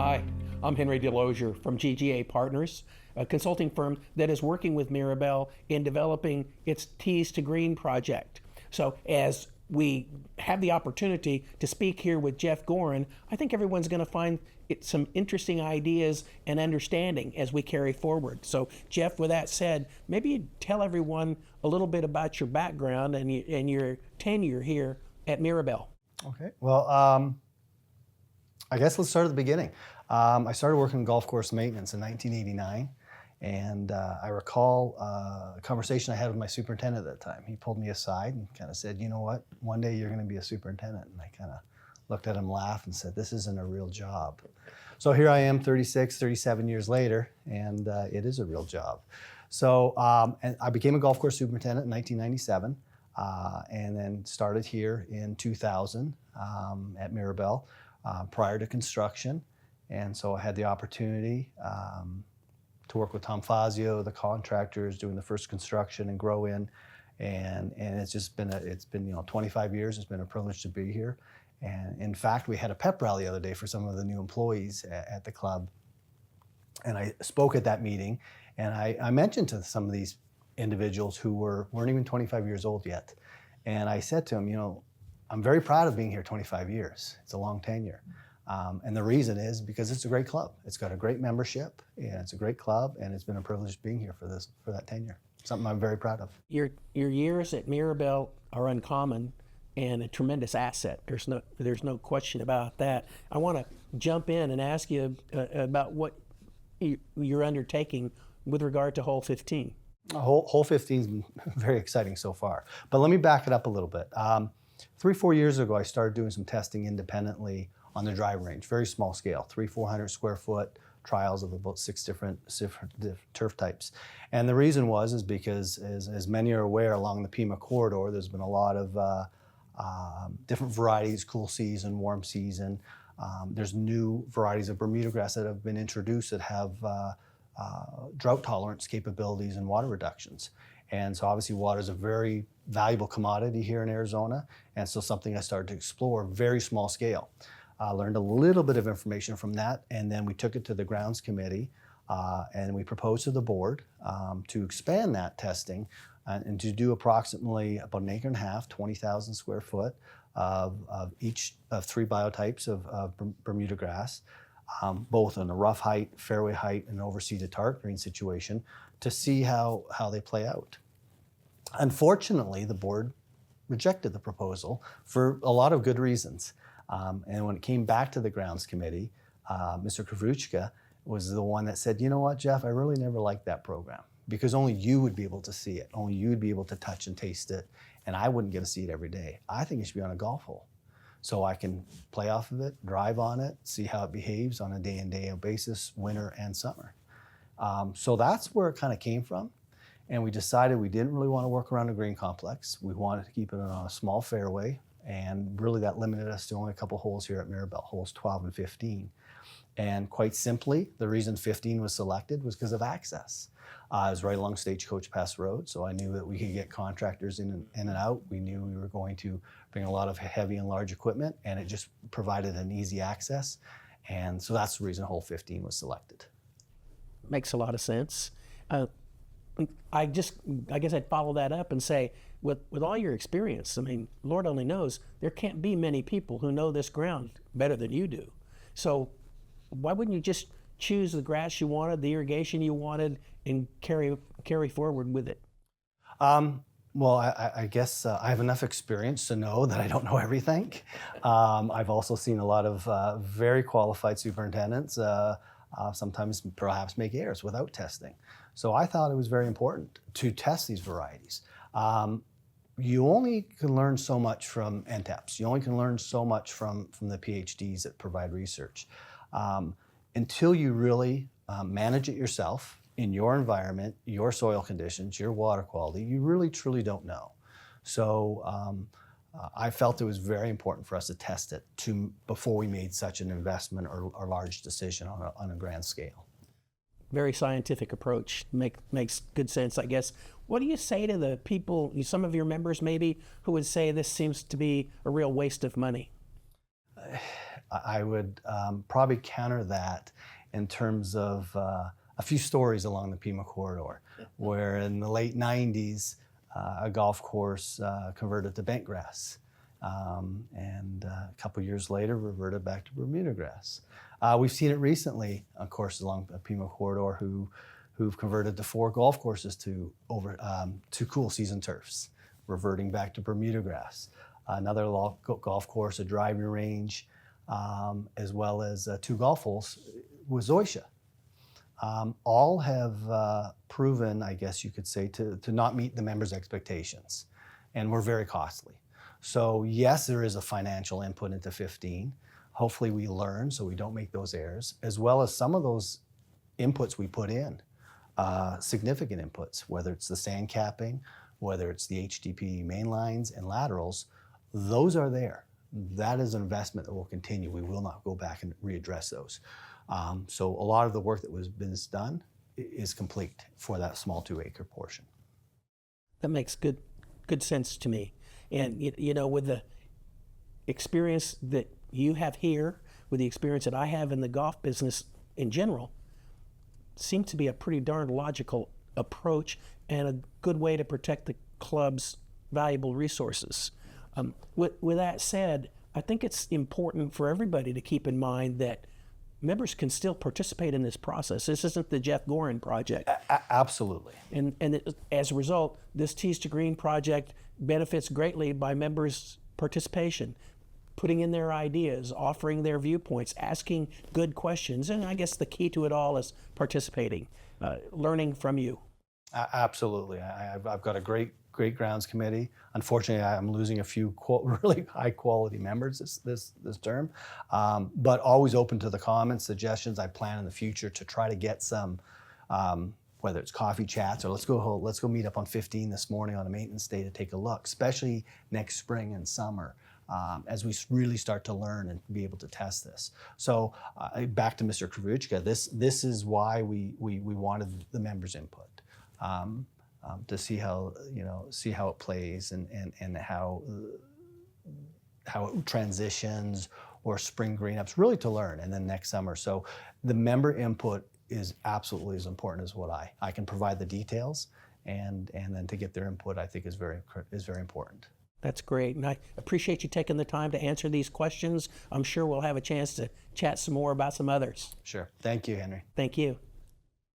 Hi, I'm Henry DeLozier from GGA Partners, a consulting firm that is working with Mirabel in developing its Tees to Green project. So as we have the opportunity to speak here with Jeff Goren, I think everyone's going to find some interesting ideas and understanding as we carry forward. So Jeff, with that said, maybe you tell everyone a little bit about your background and your tenure here at Mirabel. Okay, well, I guess let's start at the beginning. I started working in golf course maintenance in 1989, and I recall a conversation I had with my superintendent at that time. He pulled me aside and kind of said, you know what, one day you're going to be a superintendent. And I kind of looked at him, laughed, and said, this isn't a real job. So here I am 36, 37 years later, and it is a real job. So and I became a golf course superintendent in 1997, and then started here in 2000 at Mirabel. Prior to construction, and so I had the opportunity to work with Tom Fazio, the contractors, doing the first construction and grow in, and it's just been 25 years. It's been a privilege to be here, and in fact, we had a pep rally the other day for some of the new employees at the club, and I spoke at that meeting, and I mentioned to some of these individuals who weren't even 25 years old yet, and I said to them, you know, I'm very proud of being here 25 years. It's a long tenure. And the reason is because it's a great club. It's got a great membership, and it's a great club, and it's been a privilege being here for that tenure. Something I'm very proud of. Your years at Mirabel are uncommon and a tremendous asset. There's no question about that. I want to jump in and ask you about what you're undertaking with regard to Hole 15. Hole 15 has been very exciting so far. But let me back it up a little bit. 3-4 years ago, I started doing some testing independently on the driving range, very small scale, 300-400 square foot trials of about 6 different turf types. And the reason is because, as many are aware, along the Pima corridor, there's been a lot of different varieties, cool season, warm season. There's new varieties of Bermuda grass that have been introduced that have drought tolerance capabilities and water reductions. And so obviously water is a very valuable commodity here in Arizona, and so something I started to explore, very small scale. I learned a little bit of information from that, and then we took it to the grounds committee, and we proposed to the board to expand that testing and to do approximately about 1.5 acres, 20,000 square foot of each of 3 biotypes of Bermuda grass, both on a rough height, fairway height, and overseeded tart green situation, to see how they play out. Unfortunately, the board rejected the proposal for a lot of good reasons. And when it came back to the grounds committee, Mr. Kravruchka was the one that said, you know what, Jeff, I really never liked that program because only you would be able to see it. Only you would be able to touch and taste it. And I wouldn't get to see it every day. I think it should be on a golf hole so I can play off of it, drive on it, see how it behaves on a day in, day out basis, winter and summer. So that's where it kind of came from. And we decided we didn't really want to work around a green complex. We wanted to keep it on a small fairway, and really that limited us to only a couple holes here at Mirabel, holes 12 and 15. And quite simply, the reason 15 was selected was because of access. It was right along Stagecoach Pass Road, so I knew that we could get contractors in and out. We knew we were going to bring a lot of heavy and large equipment, and it just provided an easy access. And so that's the reason hole 15 was selected. Makes a lot of sense. I guess I'd follow that up and say, with all your experience, I mean, Lord only knows, there can't be many people who know this ground better than you do. So why wouldn't you just choose the grass you wanted, the irrigation you wanted, and carry forward with it? Well, I guess I have enough experience to know that I don't know everything. I've also seen a lot of very qualified superintendents sometimes perhaps make errors without testing. So I thought it was very important to test these varieties. You only can learn so much from NTEPs. You only can learn so much from the PhDs that provide research. Until you really manage it yourself in your environment, your soil conditions, your water quality, you really truly don't know. So I felt it was very important for us to test it before we made such an investment or large decision on a grand scale. Very scientific approach. Makes good sense, I guess. What do you say to the people, some of your members maybe, who would say this seems to be a real waste of money? I would probably counter that in terms of a few stories along the Pima corridor, where in the late 90s, a golf course converted to bent grass. And a couple years later, reverted back to Bermuda grass. We've seen it recently on courses along the Pima corridor who've converted to 4 golf courses to cool season turfs, reverting back to Bermuda grass. Another golf course, a driving range, as well as 2 golf holes with Zoysia. All have proven, I guess you could say, to not meet the members' expectations, and were very costly. So yes, there is a financial input into 15. Hopefully we learn so we don't make those errors, as well as some of those inputs we put in, significant inputs, whether it's the sand capping, whether it's the HDPE main lines and laterals, those are there. That is an investment that will continue. We will not go back and readdress those. So a lot of the work that was been done is complete for that small 2-acre portion. That makes good sense to me. And you know, with the experience that you have here, with the experience that I have in the golf business in general, seems to be a pretty darn logical approach and a good way to protect the club's valuable resources. With that said, I think it's important for everybody to keep in mind that members can still participate in this process. This isn't the Jeff Goren project. Absolutely. And as a result, this Tees to Green project benefits greatly by members' participation, putting in their ideas, offering their viewpoints, asking good questions. And I guess the key to it all is participating, learning from you. Absolutely. I've got a great grounds committee. Unfortunately, I'm losing a few really high quality members this term, but always open to the comments, suggestions. I plan in the future to try to get some, whether it's coffee chats or let's go meet up on 15 this morning on a maintenance day to take a look, especially next spring and summer. As we really start to learn and be able to test this. So back to Mr. Kravchuk, this is why we wanted the members' input. To see how it plays and how it transitions or spring green-ups, really to learn, and then next summer. So the member input is absolutely as important as what I can provide the details, and then to get their input, I think is very important. That's great, and I appreciate you taking the time to answer these questions. I'm sure we'll have a chance to chat some more about some others. Sure. Thank you, Henry. Thank you.